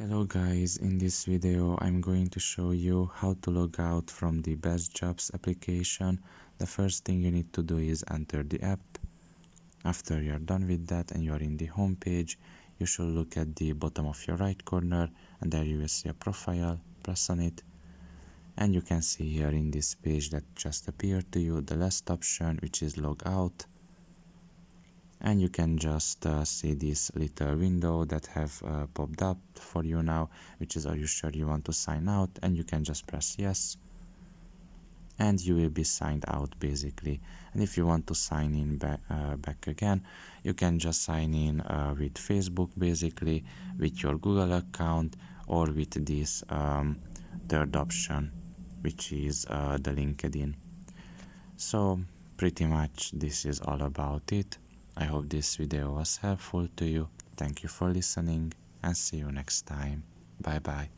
Hello guys, in this video I'm going to show you how to log out from the BestJobs application. The first thing you need to do is enter the app. After you're done with that and you're in the home page, you should look at the bottom of your right corner and there you will see a profile. Press on it and you can see here in this page that just appeared to you the last option, which is log out. And you can just see this little window that have popped up for you now, which is, are you sure you want to sign out? And you can just press yes and you will be signed out basically. And if you want to sign in back again, you can just sign in with Facebook basically, with your Google account, or with this third option, which is the LinkedIn. So pretty much this is all about it. I hope this video was helpful to you. Thank you for listening and see you next time. Bye bye.